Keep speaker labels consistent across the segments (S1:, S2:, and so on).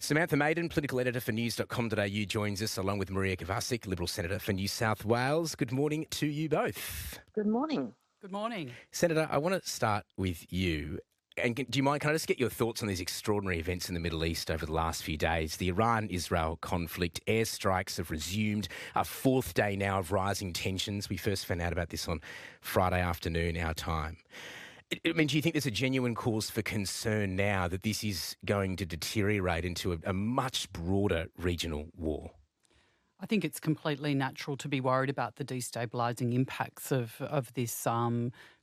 S1: Samantha Maiden, political editor for news.com.au, joins us along with Maria Kovacic, Liberal Senator for New South Wales. Good morning to you both.
S2: Good morning.
S3: Good morning.
S1: Senator, I want to start with you. And do you mind, can I just get your thoughts on these extraordinary events in the Middle East over the last few days? The Iran-Israel conflict, airstrikes have resumed, a fourth day now of rising tensions. We first found out about this on Friday afternoon, our time. I mean, do you think there's a genuine cause for concern now that this is going to deteriorate into a much broader regional war?
S3: I think it's completely natural to be worried about the destabilising impacts of this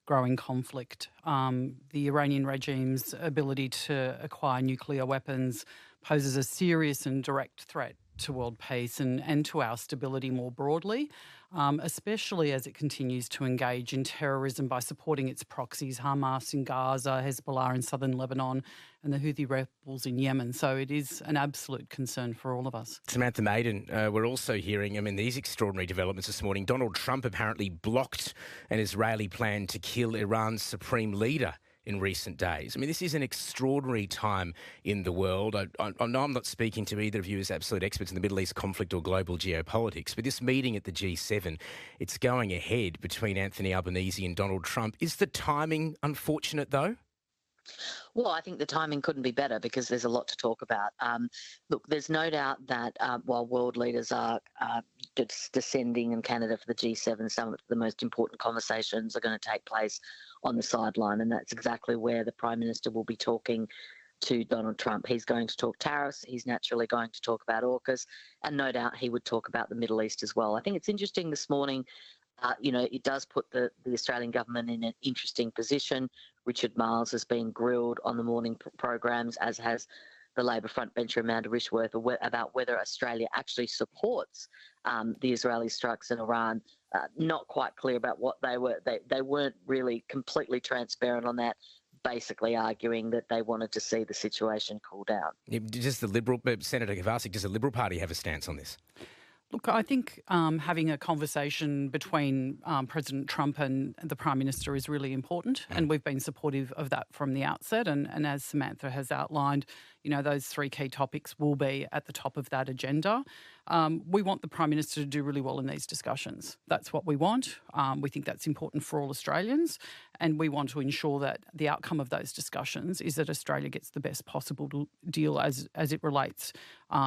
S3: growing conflict. The Iranian regime's ability to acquire nuclear weapons poses a serious and direct threat to world peace and to our stability more broadly, especially as it continues to engage in terrorism by supporting its proxies, Hamas in Gaza, Hezbollah in southern Lebanon, and the Houthi rebels in Yemen. So it is an absolute concern for all of us.
S1: Samantha Maiden, we're also hearing, these extraordinary developments this morning. Donald Trump apparently blocked an Israeli plan to kill Iran's supreme leader in recent days. This is an extraordinary time in the world. I know I'm not speaking to either of you as absolute experts in the Middle East conflict or global geopolitics, but this meeting at the G7, it's going ahead between Anthony Albanese and Donald Trump. Is the timing unfortunate, though?
S2: Well, I think the timing couldn't be better because there's a lot to talk about. Look, there's no doubt that while world leaders are descending in Canada for the G7 summit, the most important conversations are going to take place on the sideline, and that's exactly where the Prime Minister will be talking to Donald Trump. He's going to talk tariffs, he's naturally going to talk about AUKUS, and no doubt he would talk about the Middle East as well. I think it's interesting this morning, it does put the Australian government in an interesting position. Richard Marles has been grilled on the morning programs, as has the Labor frontbencher Amanda Rishworth, about whether Australia actually supports the Israeli strikes in Iran. Not quite clear about what they were. They weren't really completely transparent on that, basically arguing that they wanted to see the situation cool down.
S1: Does Senator Kovacic, does the Liberal Party have a stance on this?
S3: Look, I think having a conversation between President Trump and the Prime Minister is really important, and we've been supportive of that from the outset. And as Samantha has outlined, those three key topics will be at the top of that agenda. We want the Prime Minister to do really well in these discussions. That's what we want. We think that's important for all Australians, and we want to ensure that the outcome of those discussions is that Australia gets the best possible deal as it relates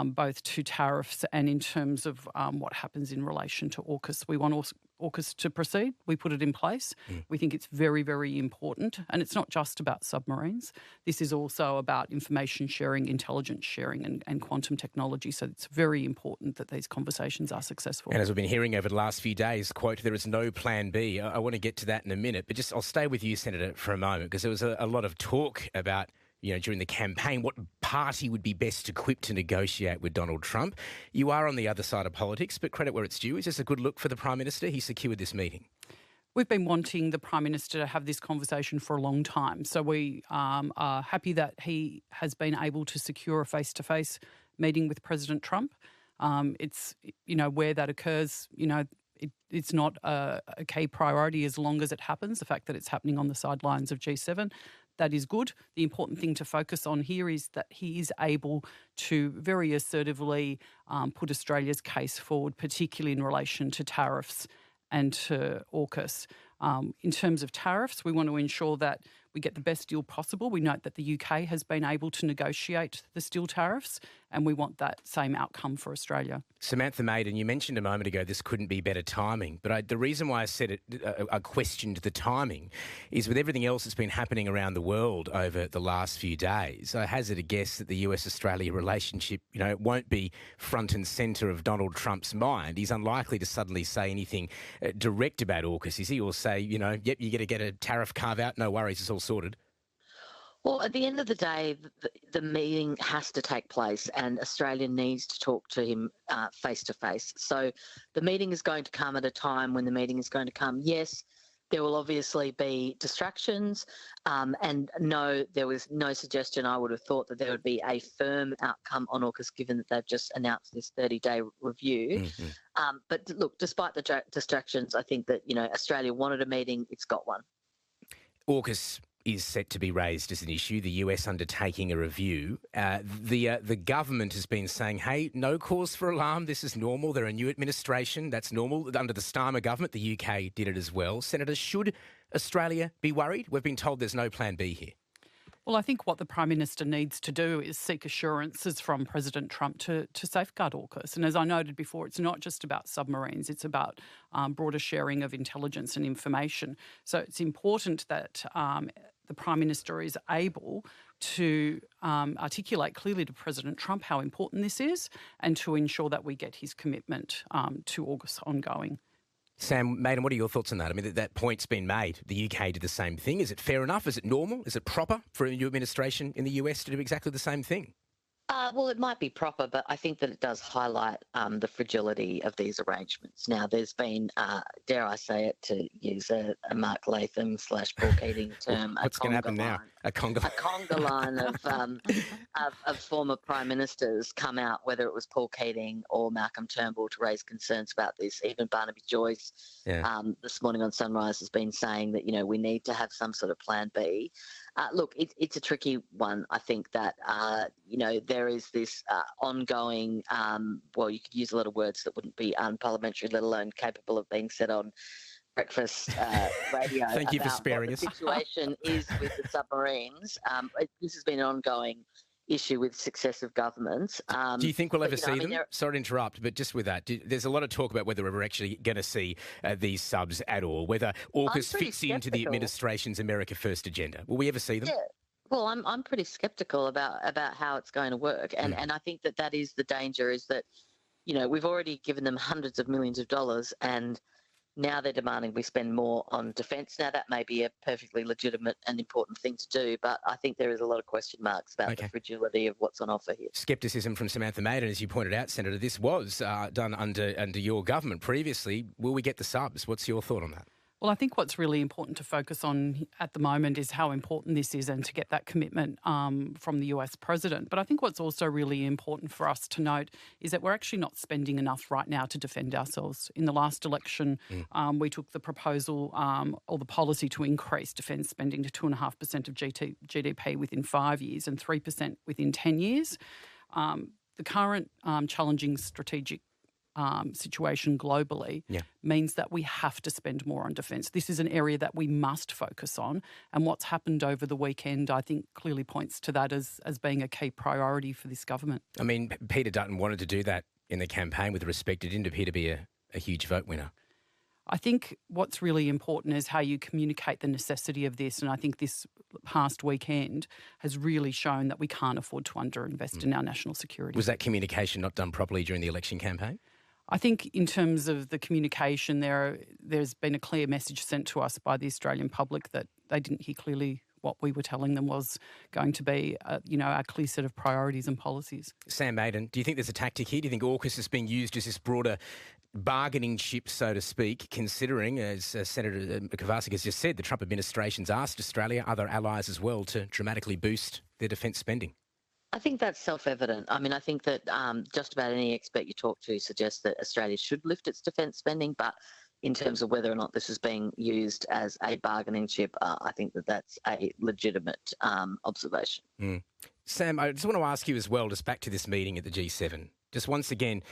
S3: both to tariffs and in terms of what happens in relation to AUKUS. We want AUKUS to proceed. We put it in place. We think it's very, very important. And it's not just about submarines. This is also about information sharing, intelligence sharing and quantum technology. So it's very important that these conversations are successful.
S1: And as we've been hearing over the last few days, quote, there is no plan B. I want to get to that in a minute, but I'll stay with you, Senator, for a moment, because there was a lot of talk about during the campaign, what party would be best equipped to negotiate with Donald Trump. You are on the other side of politics, but credit where it's due. Is this a good look for the Prime Minister? He secured this meeting.
S3: We've been wanting the Prime Minister to have this conversation for a long time. So we are happy that he has been able to secure a face-to-face meeting with President Trump. It's, where that occurs, it's not a key priority as long as it happens. The fact that it's happening on the sidelines of G7, that is good. The important thing to focus on here is that he is able to very assertively put Australia's case forward, particularly in relation to tariffs and to AUKUS. In terms of tariffs, we want to ensure that we get the best deal possible. We note that the UK has been able to negotiate the steel tariffs, and we want that same outcome for Australia.
S1: Samantha Maiden, you mentioned a moment ago this couldn't be better timing, but the reason why I said it, I questioned the timing, is with everything else that's been happening around the world over the last few days, I hazard a guess that the US-Australia relationship, won't be front and centre of Donald Trump's mind. He's unlikely to suddenly say anything direct about AUKUS, is he? Or say, yep, you're going to get a tariff carve-out, no worries, it's all sorted.
S2: Well, at the end of the day, the meeting has to take place and Australia needs to talk to him face-to-face. So the meeting is going to come at a time when the meeting is going to come. Yes, there will obviously be distractions and no, there was no suggestion I would have thought that there would be a firm outcome on AUKUS given that they've just announced this 30-day review. Mm-hmm. But look, despite the distractions, I think that, Australia wanted a meeting, it's got one.
S1: AUKUS is set to be raised as an issue, the US undertaking a review. The government has been saying, hey, no cause for alarm. This is normal. They're a new administration. That's normal. Under the Starmer government, the UK did it as well. Senator, should Australia be worried? We've been told there's no plan B here.
S3: Well, I think what the Prime Minister needs to do is seek assurances from President Trump to safeguard AUKUS. And as I noted before, it's not just about submarines, it's about broader sharing of intelligence and information. So it's important that the Prime Minister is able to articulate clearly to President Trump how important this is and to ensure that we get his commitment to AUKUS ongoing.
S1: Sam Maiden, what are your thoughts on that? I mean, that point's been made. The UK did the same thing. Is it fair enough? Is it normal? Is it proper for a new administration in the US to do exactly the same thing?
S2: Well, it might be proper, but I think that it does highlight the fragility of these arrangements. Now, there's been, dare I say it, to use a Mark Latham / Paul Keating term,
S1: what's going to happen now? A
S2: conga line of former prime ministers come out, whether it was Paul Keating or Malcolm Turnbull, to raise concerns about this. Even Barnaby Joyce this morning on Sunrise has been saying that, we need to have some sort of plan B. Look, it's a tricky one. I think that, there is this ongoing, you could use a lot of words that wouldn't be unparliamentary, let alone capable of being said on breakfast radio.
S1: Thank you for sparing us.
S2: The situation is with the submarines. This has been an ongoing issue with successive governments.
S1: Do you think we'll ever see them? Sorry to interrupt, but just with that, there's a lot of talk about whether we're actually going to see these subs at all, whether AUKUS fits into the administration's America First agenda. Will we ever see them?
S2: Yeah. Well, I'm pretty sceptical about how it's going to work, and I think that is the danger, is that we've already given them hundreds of millions of dollars, and now they're demanding we spend more on defence. Now, that may be a perfectly legitimate and important thing to do, but I think there is a lot of question marks about the fragility of what's on offer here.
S1: Scepticism from Samantha Maiden, as you pointed out, Senator. This was done under your government previously. Will we get the subs? What's your thought on that?
S3: Well, I think what's really important to focus on at the moment is how important this is and to get that commitment from the US president. But I think what's also really important for us to note is that we're actually not spending enough right now to defend ourselves. In the last election, we took the proposal or the policy to increase defence spending to 2.5% of GDP within 5 years and 3% within 10 years. The current challenging strategic situation globally means that we have to spend more on defence. This is an area that we must focus on, and what's happened over the weekend, I think, clearly points to that as being a key priority for this government.
S1: I mean, Peter Dutton wanted to do that in the campaign with respect. It didn't appear to be a huge vote winner.
S3: I think what's really important is how you communicate the necessity of this, and I think this past weekend has really shown that we can't afford to underinvest in our national security.
S1: Was that communication not done properly during the election campaign?
S3: I think in terms of the communication, there's been a clear message sent to us by the Australian public that they didn't hear clearly what we were telling them was going to be, our clear set of priorities and policies.
S1: Sam Maiden, do you think there's a tactic here? Do you think AUKUS is being used as this broader bargaining chip, so to speak, considering, as Senator Kovacic has just said, the Trump administration's asked Australia, other allies as well, to dramatically boost their defence spending?
S2: I think that's self-evident. I mean, I think that just about any expert you talk to suggests that Australia should lift its defence spending, but in terms of whether or not this is being used as a bargaining chip, I think that's a legitimate observation.
S1: Sam, I just want to ask you as well, just back to this meeting at the G7. Just once again,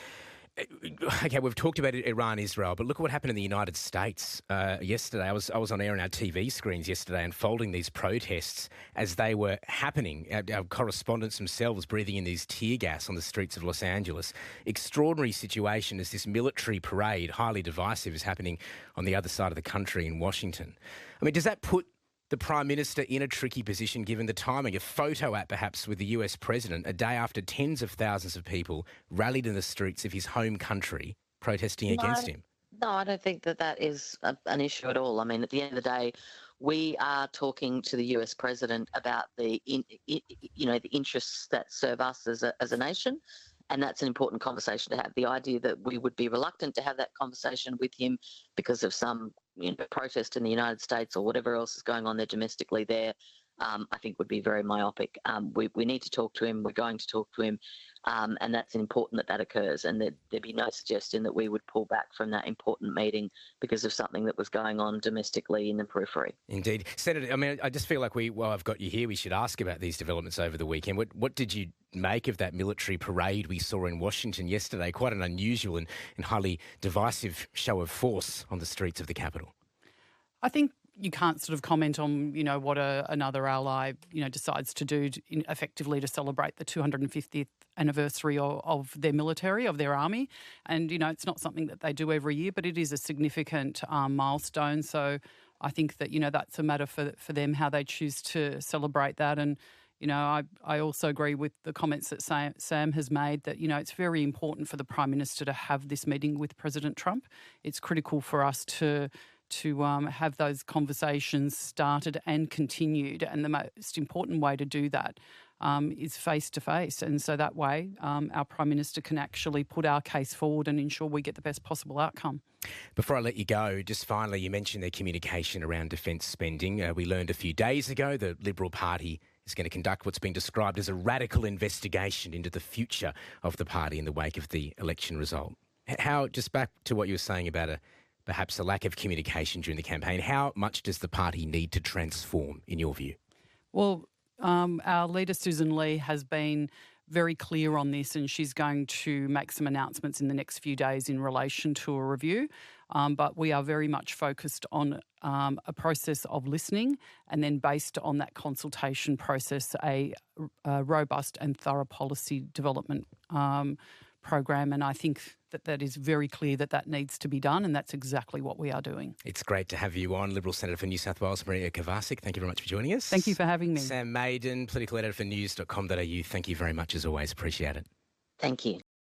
S1: okay, we've talked about Iran, Israel, but look at what happened in the United States yesterday. I was on air on our TV screens yesterday unfolding these protests as they were happening. Our correspondents themselves breathing in these tear gas on the streets of Los Angeles. Extraordinary situation as this military parade, highly divisive, is happening on the other side of the country in Washington. I mean, does that put the Prime Minister in a tricky position given the timing? A photo op perhaps with the US President a day after tens of thousands of people rallied in the streets of his home country protesting against him.
S2: No, I don't think that is an issue at all. I mean, at the end of the day, we are talking to the US President about the interests that serve us as a nation. And that's an important conversation to have. The idea that we would be reluctant to have that conversation with him because of some protest in the United States or whatever else is going on there domestically there, I think would be very myopic. We need to talk to him. We're going to talk to him. And that's important that occurs, and there'd be no suggestion that we would pull back from that important meeting because of something that was going on domestically in the periphery.
S1: Indeed. Senator, I mean, I just feel like while I've got you here, we should ask about these developments over the weekend. What did you make of that military parade we saw in Washington yesterday? Quite an unusual and highly divisive show of force on the streets of the capital.
S3: I think you can't sort of comment on, what another ally, decides to do effectively to celebrate the 250th anniversary of their military, of their army. And, it's not something that they do every year, but it is a significant milestone. So I think that, that's a matter for them, how they choose to celebrate that. And, I also agree with the comments that Sam has made that, it's very important for the Prime Minister to have this meeting with President Trump. It's critical for us to have those conversations started and continued. And the most important way to do that is face-to-face. And so that way our Prime Minister can actually put our case forward and ensure we get the best possible outcome.
S1: Before I let you go, just finally, you mentioned their communication around defence spending. We learned a few days ago the Liberal Party is going to conduct what's been described as a radical investigation into the future of the party in the wake of the election result. How, just back to what you were saying about perhaps a lack of communication during the campaign, how much does the party need to transform, in your view?
S3: Well, our leader, Susan Lee, has been very clear on this, and she's going to make some announcements in the next few days in relation to a review. But we are very much focused on a process of listening, and then based on that consultation process, a robust and thorough policy development program. And I think that is very clear that needs to be done, and that's exactly what we are doing.
S1: It's great to have you on, Liberal Senator for New South Wales, Maria Kovacic. Thank you very much for joining us.
S3: Thank you for having me.
S1: Sam Maiden, political editor for news.com.au. Thank you very much as always. Appreciate it.
S2: Thank you.